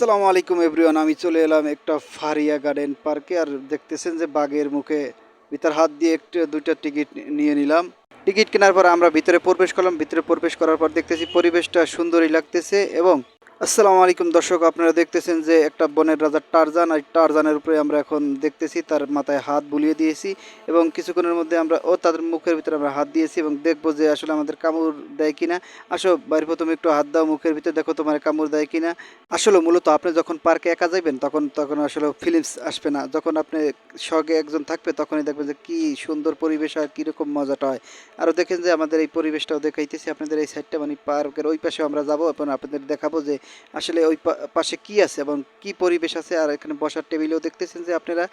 আসসালামু আলাইকুম এভরিওয়ান। আমি চলে এলাম একটা ফারিয়া গার্ডেন পার্কে। আর দেখতেছেন যে বাঘের মুখে ভিতর হাত দিয়ে একটা দুইটা টিকিট নিয়ে নিলাম। টিকিট কেনার পর আমরা ভিতরে প্রবেশ করলাম। ভিতরে প্রবেশ করার পর দেখতেছি পরিবেশটা সুন্দরই লাগতেছে। এবং আসসালামু আলাইকুম দর্শক, আপনারা দেখতেছেন যে একটা বনের রাজা টারজান, আর টারজানের উপরে আমরা এখন দেখতেছি তার মাথায় হাত বুলিয়ে দিয়েছি। এবং কিছুক্ষণের মধ্যে আমরা তাদের মুখের ভিতরে আমরা হাত দিয়েছি এবং দেখবো যে আসলে আমাদের কামড় দেয় কিনা। আসো বাইরে প্রথমে একটু হাত দাও মুখের ভিতরে, দেখো তোমার কামড় দেয় কিনা। আসলে মূলত আপনি যখন পার্কে একা যাবেন তখন তখন আসলে ফিলিংস আসবে না। যখন আপনি সঙ্গে একজন থাকবে তখনই দেখবেন যে কি সুন্দর পরিবেশ আর কীরকম মজাটা হয়। আরও দেখেন যে আমাদের এই পরিবেশটাও দেখাইতেছি আপনাদের এই সাইডটা, মানে পার্কের ওই পাশে আমরা যাব এবং আপনাদের দেখাবো যে আসলে ওই পাশে কি আছে এবং কি পরিবেশ আছে। আর এখানে বসার টেবিলও দেখতেছেন যে আপনারা।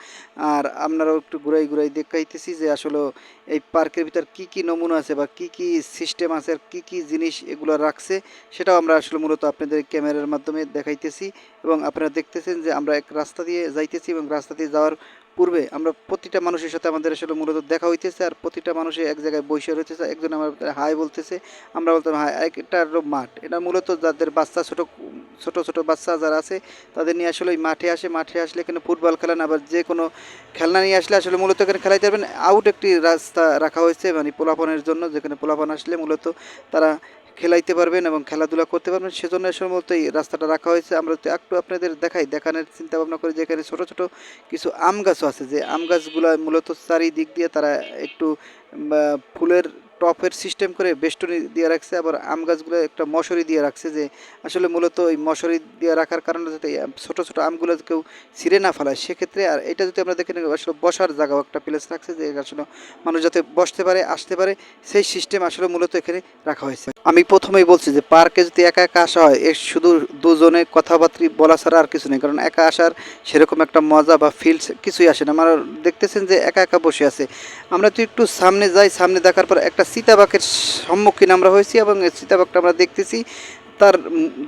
আর আপনারাও একটু ঘুরাই ঘুরাই দেখাইতেছি যে আসলে এই পার্কের ভিতর কি কি নমুনা আছে বা কি কি সিস্টেম আছে আর কি কি জিনিস এগুলো রাখছে, সেটাও আমরা আসলে মূলত আপনাদের ক্যামেরার মাধ্যমে দেখাইতেছি। এবং আপনারা দেখতেছেন যে আমরা এক রাস্তা দিয়ে যাইতেছি এবং রাস্তা দিয়ে যাওয়ার পূর্বে আমরা প্রতিটা মানুষের সাথে আমাদের আসলে মূলত দেখা হইতেছে। আর প্রতিটা মানুষের এক জায়গায় বসে রইতেছে, একজন আমার হাই বলতেছে, আমরা বলতাম হাই। এটা হলো মাঠ, এটা মূলত যাদের বাচ্চা ছোট ছোট ছোট বাচ্চা যারা আছে তাদের নিয়ে আসলে ওই মাঠে আসে। মাঠে আসলে এখানে ফুটবল খেলান, আবার যে কোনো খেলনা নিয়ে আসলে আসলে মূলত এখানে খেলাইতে পারবেন। আউট একটি রাস্তা রাখা হয়েছে মানে পোলাপানের জন্য, যেখানে পোলাপান আসলে মূলত তারা খেলাইতে পারবেন এবং খেলাধুলা করতে পারবেন, সেজন্য আসলে মূলত এই রাস্তাটা রাখা হয়েছে। আমরা তো একটু আপনাদের দেখানোর চিন্তা ভাবনা করি যে এখানে ছোটো ছোটো কিছু আম গাছও আছে, যে আম গাছগুলো মূলত চারিদিক দিয়ে তারা একটু ফুলের টপের সিস্টেম করে বেষ্টনী দিয়ে রাখছে। আবার আম গাছগুলো একটা মশারি দিয়ে রাখছে, যে আসলে মূলত ওই মশারি দিয়ে রাখার কারণে যাতে ছোটো ছোটো আমগুলো কেউ ছিঁড়ে না ফেলায় সেক্ষেত্রে। আর এটা যদি আমরা দেখে আসলে বসার জায়গাও একটা প্লেস রাখছে, যে আসলে মানুষ যাতে বসতে পারে আসতে পারে, সেই সিস্টেম আসলে মূলত এখানে রাখা হয়েছে। আমি প্রথমেই বলছি যে পার্কে যদি একা একা আসা হয় এর শুধু দুজনে কথাবার্তা বলা ছাড়া আর কিছু নেই, কারণ একা আসার সেরকম একটা মজা বা ফিলস কিছুই আসে না। আমরা দেখতেছেন যে একা একা বসে আছে। আমরা তো একটু সামনে যাই, সামনে দেখার পর একটা চিতাবাঘের সম্মুখীন আমরা হয়েছি এবং এই চিতাবাঘটা আমরা দেখতেছি। তার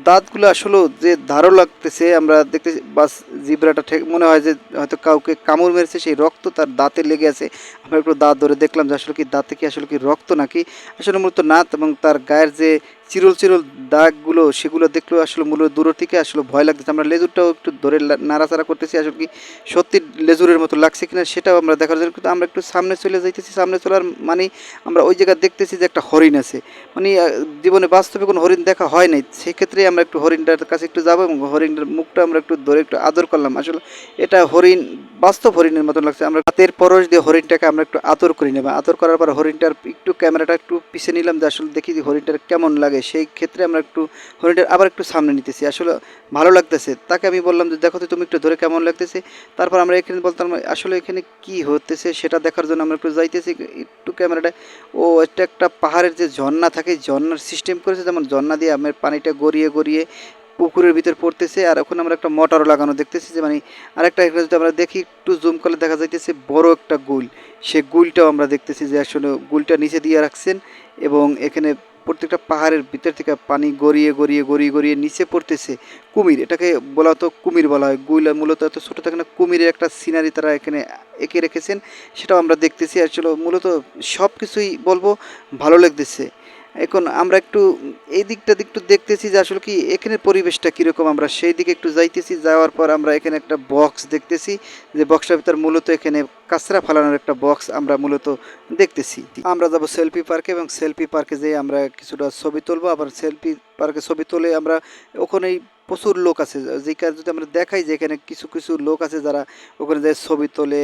দাঁতগুলো আসলে যে ধারও লাগতেছে, আমরা দেখতেছি বাস জিব্রাটা ঠিক মনে হয় যে হয়তো কাউকে কামড় মেরেছে, সেই রক্ত তার দাঁতে লেগে আছে। আমরা একটু দাঁত ধরে দেখলাম যে আসলে কি দাঁতে কি আসলে কি রক্ত নাকি আসলে মূলত না। এবং তার গায়ের যে চিরল চিরল দাগগুলো সেগুলো দেখলেও আসলে মূলত দূর থেকে আসলে ভয় লাগতেছে। আমরা লেজুরটাও একটু ধরে নাড়াচাড়া করতেছি, আসলে কি সত্যি লেজুরের মতো লাগছে কিনা সেটাও আমরা দেখার জন্য। কিন্তু আমরা একটু সামনে চলে যাইতেছি, সামনে চলার মানে আমরা ওই জায়গায় দেখতেছি যে একটা হরিণ আছে। মানে জীবনে বাস্তবে কোনো হরিণ দেখা হয় নাই, সেক্ষেত্রে আমরা একটু হরিণটার কাছে একটু যাবো এবং হরিণটার মুখটা আমরা একটু ধরে একটু আদর করলাম। আসলে এটা হরিণ, বাস্তব হরিণের মতন লাগছে। আমরা হাতের পরশ দিয়ে হরিণটাকে আমরা একটু আদর করে নেব। আদর করার পর হরিণটার একটু ক্যামেরাটা একটু পিছিয়ে নিলাম, যে আসলে দেখি যে হরিণটার কেমন লাগে। সেই ক্ষেত্রে আমরা একটু হরিণটার আবার একটু সামনে নিতেছি, আসলে ভালো লাগতেছে। তাকে আমি বললাম যে দেখো তো তুমি একটু ধরে কেমন লাগতেছে। তারপর আমরা এখানে বলতাম আসলে এখানে কি হতেছে সেটা দেখার জন্য আমরা একটু যাইতেছি একটু ক্যামেরাটা। ও এটা একটা পাহাড়ের যে ঝর্ণা থাকে, ঝর্ণার সিস্টেম করেছে, যেমন ঝর্ণা দিয়ে আমার পানিটা গড়িয়ে গড়িয়ে পুকুরের ভিতর পড়তেছে। আর ওখানে আমরা একটা মোটরও লাগানো দেখতেছি, যে মানে আরেকটা এখানে যদি আমরা দেখি একটু জুম করলে দেখা যাইতেছে বড় একটা গুল। সে গুলটাও আমরা দেখতেছি যে আসলে গুলটা নিচে দিয়ে রাখছেন। এবং এখানে প্রত্যেকটা পাহাড়ের ভিতর থেকে পানি গড়িয়ে গড়িয়ে গড়িয়ে গড়িয়ে নিচে পড়তেছে। কুমির, এটাকে বলা হতো কুমির বলা হয়। গুল মূলত এত ছোটো থাকে না, কুমিরের একটা সিনারি তারা এখানে এঁকে রেখেছেন, সেটাও আমরা দেখতেছি। আসলে মূলত সব কিছুই বলবো ভালো লাগতেছে। এখন আমরা একটু এই দিকটা একটু দেখতেছি যে আসলে কি এখানে পরিবেশটা কীরকম। আমরা সেই দিকে একটু যাইতেছি, যাওয়ার পর আমরা এখানে একটা বক্স দেখতেছি, যে বক্সটার ভিতর মূলত এখানে কাঁচরা ফালানোর একটা বক্স আমরা মূলত দেখতেছি। আমরা যাব সেলফি পার্কে এবং সেলফি পার্কে যেয়ে আমরা কিছুটা ছবি তুলবো। আবার সেলফি পার্কে ছবি তুলে আমরা ওখানেই প্রচুর লোক আছে, যে কাজ যদি আমরা দেখাই যে এখানে কিছু কিছু লোক আছে যারা ওখানে যায় ছবি তোলে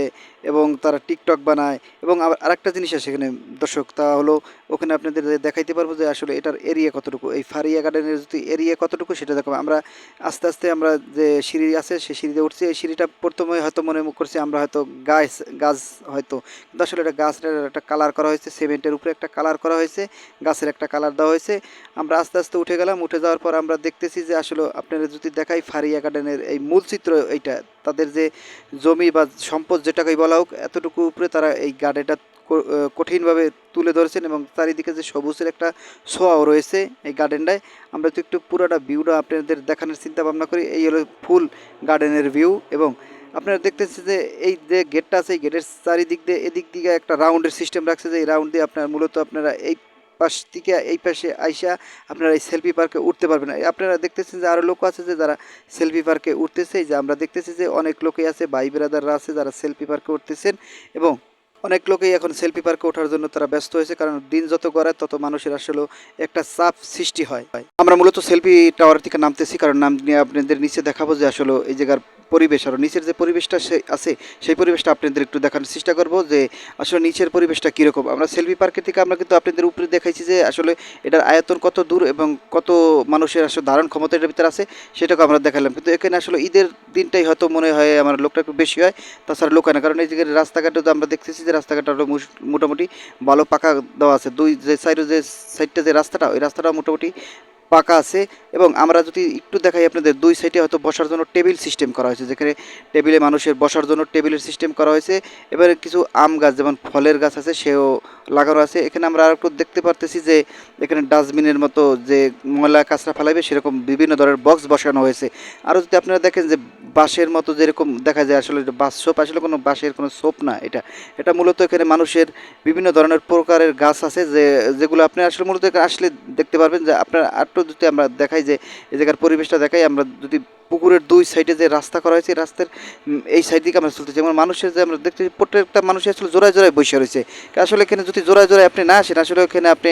এবং তারা টিকটক বানায়। এবং আবার আরেকটা জিনিস আছে এখানে দর্শক, তা হলো ওখানে আপনাদের দেখাইতে পারবো যে আসলে এটার এরিয়া কতটুকু, এই ফারিয়া গার্ডেনের যদি এরিয়া কতটুকু সেটা দেখাবো। আমরা আস্তে আস্তে আমরা যে সিঁড়ি আছে সেই সিঁড়িতে উঠছি। এই সিঁড়িটা প্রথমে হয়তো মনে করছি আমরা হয়তো গাছ গাছ হয়তো, কিন্তু আসলে এটা গাছের একটা কালার করা হয়েছে, সিমেন্টের উপরে একটা কালার করা হয়েছে, গাছের একটা কালার দেওয়া হয়েছে। আমরা আস্তে আস্তে উঠে গেলাম। উঠে যাওয়ার পর আমরা দেখতেছি যে আসলে আপনারা যদি দেখাই ফারিয়া গার্ডেনের এই মূল চিত্র এইটা, তাদের যে জমি বা সম্পদ যেটাকেই বলা হোক, এতটুকু উপরে তারা এই গার্ডেনটা কঠিনভাবে তুলে ধরেছেন। এবং চারিদিকে যে সবুজের একটা ছোঁয়াও রয়েছে এই গার্ডেনটায়। আমরা তো একটু পুরোটা ভিউটা আপনাদের দেখানোর চিন্তা ভাবনা করি। এই হলো ফুল গার্ডেনের ভিউ। এবং আপনারা দেখতেছেন যে এই যে গেটটা আছে, এই গেটের চারিদিক দিয়ে এদিক দিকে একটা রাউন্ডের সিস্টেম রাখছে, যে এই রাউন্ড দিয়ে আপনার মূলত আপনারা এই পাশ থেকে এই পাশে আইসা আপনারা এই সেলফি পার্কে উঠতে পারবেন। আপনারা দেখতেছেন যে আরও লোক আছে যে যারা সেলফি পার্কে উঠতেছে। এই যে আমরা দেখতেছি যে অনেক লোকই আছে, ভাই ব্রাদাররা আছে যারা সেলফি পার্কে উঠতেছেন, এবং অনেক লোকেই এখন সেলফি পার্কে ওঠার জন্য তারা ব্যস্ত হয়েছে, কারণ দিন যত গড়ায় তত মানুষের আসলে একটা চাপ সৃষ্টি হয়। আমরা মূলত সেলফি টাওয়ার থেকে নামতেছি, কারণ নাম নিয়ে আপনাদের নিচে দেখাবো যে আসলে এই জায়গার পরিবেশ আর নিচের যে পরিবেশটা আছে সেই পরিবেশটা আপনাদের একটু দেখানোর চেষ্টা করব যে আসলে নিচের পরিবেশটা কীরকম। আমরা সেলফি পার্কের থেকে আমরা কিন্তু আপনাদের উপরে দেখাইছি যে আসলে এটার আয়তন কত দূর এবং কত মানুষের আসলে ধারণ ক্ষমতা এটার ভিতরে আছে সেটাকে আমরা দেখালাম। কিন্তু এখানে আসলে ঈদের দিনটাই হয়তো মনে হয় আমার লোকটা একটু বেশি হয়, তাছাড়া লোক হয় না, কারণ এই জায়গায় রাস্তাঘাটে তো আমরা দেখতেছি যে রাস্তাঘাটটা মোটামুটি ভালো পাকা দেওয়া আছে। দুই যে সাইডটা যে রাস্তাটা, ওই রাস্তাটা মোটামুটি পাকা আছে। এবং আমরা যদি একটু দেখাই আপনাদের, দুই সাইডে হয়তো বসার জন্য টেবিল সিস্টেম করা হয়েছে, যেখানে টেবিলে মানুষের বসার জন্য টেবিলের সিস্টেম করা হয়েছে। এবারে কিছু আম গাছ যেমন ফলের গাছ আছে সেও লাগানো আছে। এখানে আমরা আর একটু দেখতে পারতেছি যে এখানে ডাস্টবিনের মতো যে ময়লা কাঁচরা ফেলাইবে সেরকম বিভিন্ন ধরনের বক্স বসানো হয়েছে। আরও যদি আপনারা দেখেন যে বাঁশের মতো যেরকম দেখা যায়, আসলে বাঁশ সোপ আসলে কোনো বাঁশের কোনো সোপ না, এটা মূলত এখানে মানুষের বিভিন্ন ধরনের প্রকারের গাছ আছে যেগুলো আপনি আসলে মূলত এখানে আসলে দেখতে পারবেন। যে আপনার একটু যদি আমরা দেখাই যে এই জায়গার পরিবেশটা দেখাই, আমরা যদি পুকুরের দুই সাইডে যে রাস্তা করা হয়েছে রাস্তার এই সাইড দিকে আমরা চলতেছি, যেমন মানুষের যে আমরা দেখতেছি প্রত্যেকটা মানুষের আসলে জোড়ায় জোড়ায় বসে রয়েছে। আসলে এখানে যদি জোড়ায় জোড়ায় আপনি না আসেন, আসলে এখানে আপনি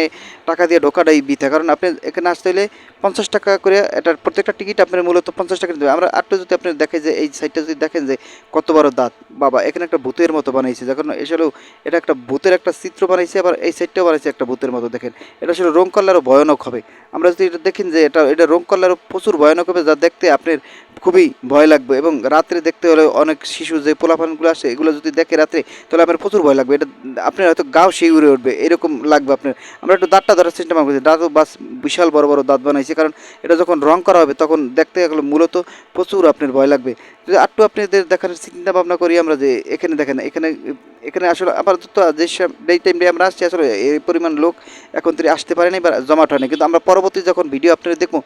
টাকা দিয়ে ঢোকাটাই বৃথা, কারণ আপনি এখানে আসতে হলে 50 টাকা করে, এটার প্রত্যেকটা টিকিট আপনার মূলত 50 টাকা দেবে। আমরা আরটা যদি আপনি দেখেন যে এই সাইডটা যদি দেখেন যে কত বড় দাঁত, বাবা এখানে একটা ভূতের মতো বানাইছে, যখন আসলে এটা একটা ভূতের একটা চিত্র বানাইছে, আবার এই সাইডটাও বানাইছে একটা ভূতের মতো। দেখেন এটা আসলে রং করলে আরও ভয়ানক হবে। আমরা যদি এটা দেখেন যে এটা রং করলে আরও প্রচুর ভয়ানক হবে, যা দেখতে আপনার খুবই ভয় লাগবে। এবং রাত্রে দেখতে হলে অনেক শিশু যে পোলাপানগুলো আসে এগুলো যদি দেখে রাত্রে, তাহলে আপনার প্রচুর ভয় লাগবে। এটা আপনার হয়তো গাও সেই উড়ে উঠবে এরকম লাগবে আপনার। আমরা একটু দাঁতটা ধরার চেষ্টা করছি, দাঁতও বাস বিশাল বড় বড় দাঁত বানাইছে, কারণ এটা যখন রং করা হবে তখন দেখতে গেলে মূলত প্রচুর আপনার ভয় লাগবে। যদি একটু আপনাদের দেখার চিন্তা ভাবনা করি আমরা, যে এখানে দেখেন এখানে আসলে আপাতত যে টাইমে আমরা আসছি আসলে এই পরিমাণ লোক এখন থেকে আসতে পারেনি বা জমাট হয়নি, কিন্তু আমরা পরবর্তী যখন ভিডিও আপনারা দেখবো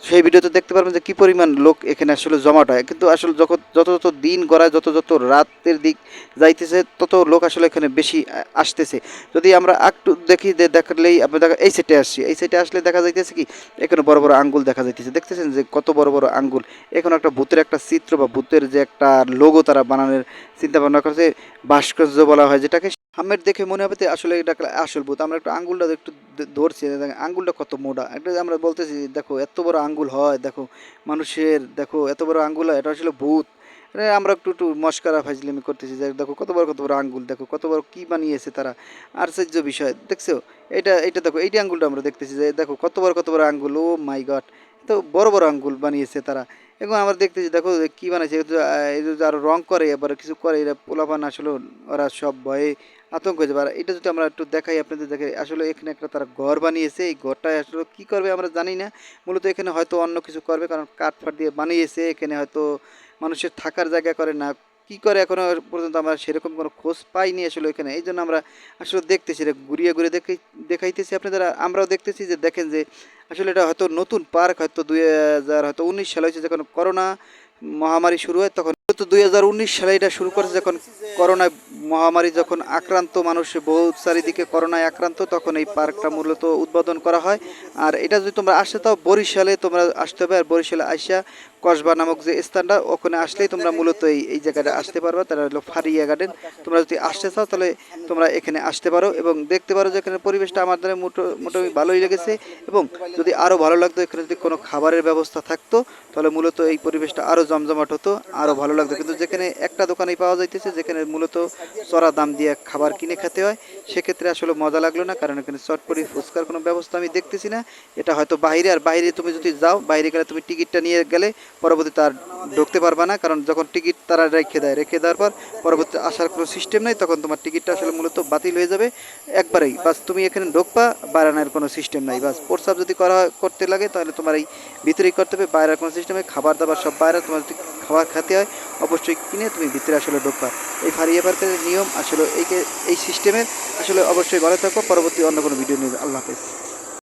সেই ভিডিওতে দেখতে পারবেন যে কী পরিমাণ লোক এখানে আসলে জমাট হয়। কিন্তু আসলে যত যত দিন গড়ায়, যত রাতের দিক যাইতেছে তত লোক আসলে এখানে বেশি আসতেছে। যদি আমরা একটু দেখি যে দেখলেই আপনি দেখা এই সাইডে আসছি, এই সাইডে আসলে দেখা যাইতেছে কি এখানে বড় বড় আঙ্গুল দেখা যাইতেছে, দেখতেছেন যে কত বড় বড় আঙ্গুল। এখন একটা ভূতের একটা চিত্র বা ভূতের যে একটা লোগো তারা বানানোর চিন্তা ভাবনা করছে, ভাস্কর্য বলা হয় যেটাকে। আমের দেখে মনে হবে যে আসলে এটা আসল ভূত। আমরা একটু আঙ্গুলটা একটু ধরছি, আঙ্গুলটা কত মোটা, একটা আমরা বলতেছি দেখো এত বড় আঙ্গুল হয়, দেখো মানুষের দেখো এত বড় আঙ্গুল হয়, এটা আসলে ভূত। আমরা একটু মস্কারা ফাজলিমি করতেছি যে দেখো কত বড় আঙ্গুল, দেখো কত বড় কী বানিয়েছে তারা, আশ্চর্য বিষয় দেখছো। এটা দেখো এইটি আঙ্গুলটা আমরা দেখতেছি যে দেখো কত বড় আঙ্গুল, ও মাই গড, তো বড় আঙ্গুল বানিয়েছে তারা। এখন আমরা দেখতেছি দেখো কী বানাইছে, আরও রং করে এবার কিছু করে, এরা পোলাপান আসলে ওরা সব ভয়ে আতঙ্ক হয়ে যাবে। আর এটা যদি আমরা একটু দেখাই আপনাদের, দেখে আসলে এখানে একটা তারা ঘর বানিয়েছে, এই ঘরটায় আসলে কী করবে আমরা জানি না, মূলত এখানে হয়তো অন্য কিছু করবে, কারণ কাঠ ফাট দিয়ে বানিয়েছে, এখানে হয়তো মানুষের থাকার জায়গা করে না, কী করে এখনও পর্যন্ত আমরা সেরকম কোনো খোঁজ পাইনি আসলে এখানে। এই জন্য আমরা আসলে দেখতেছি, এটা ঘুরিয়ে দেখাইতেছি আপনাদের। আমরাও দেখতেছি যে দেখেন যে আসলে এটা হয়তো নতুন পার্ক, হয়তো 2019 সালে হয়েছে, যখন করোনা মহামারী শুরু হয় তখন। তো 2019 সালে এটা শুরু করেছে, যখন করোনা মহামারী যখন আক্রান্ত মানুষ বহু চারিদিকে করোনায় আক্রান্ত, তখন এই পার্কটা মূলত উদ্বোধন করা হয়। আর এটা যদি তোমরা আসতে তাও বরিশালে তোমরা আসতে হবে, আর বরিশালে আইসা কসবা নামক যে স্থানটা ওখানে আসলেই তোমরা মূলত এই জায়গাটা আসতে পারবা, তারা হলো ফারিয়া গার্ডেন। তোমরা যদি আসতে চাও তাহলে তোমরা এখানে আসতে পারো এবং দেখতে পারো যে এখানে পরিবেশটা আমাদের মোটামুটি ভালোই লেগেছে। এবং যদি আরও ভালো লাগতো, এখানে যদি কোনো খাবারের ব্যবস্থা থাকতো তাহলে মূলত এই পরিবেশটা আরও জমজমাট হতো, আরও ভালো লাগতো। কিন্তু যেখানে একটা দোকানেই পাওয়া যাইতেছে, যেখানে মূলত চড়া দাম দিয়ে খাবার কিনে খেতে হয়, সেক্ষেত্রে আসলে মজা লাগলো না, কারণ এখানে চটপটি ফুচকার কোনো ব্যবস্থা আমি দেখতেছি না। এটা হয়তো বাইরে, আর বাইরে তুমি যদি যাও, বাইরে গেলে তুমি টিকিটটা নিয়ে গেলে পরবর্তীতে আর ঢুকতে পারবা না, কারণ যখন টিকিট তারা রেখে দেওয়ার পর পরবর্তী আসার কোনো সিস্টেম নেই, তখন তোমার টিকিটটা আসলে মূলত বাতিল হয়ে যাবে একবারেই। বাস তুমি এখানে ঢুকবা, বাইরানোর কোনো সিস্টেম নাই। বাস প্রস্রাব যদি করতে লাগে তাহলে তোমার এই ভিতরেই করতে হবে, বাইরের কোনো সিস্টেমে খাবার দাবার সব বাইরে। তোমার যদি খাবার খেতে হয় অবশ্যই কিনে তুমি ভিতরে আসলে ঢুকবা। এই ফারিয়া পার্কের নিয়ম আসলে এই সিস্টেমের। আসলে অবশ্যই ভালো থাকো, পরবর্তী অন্য কোনো ভিডিও নিয়ে। আল্লাহ হাফেজ।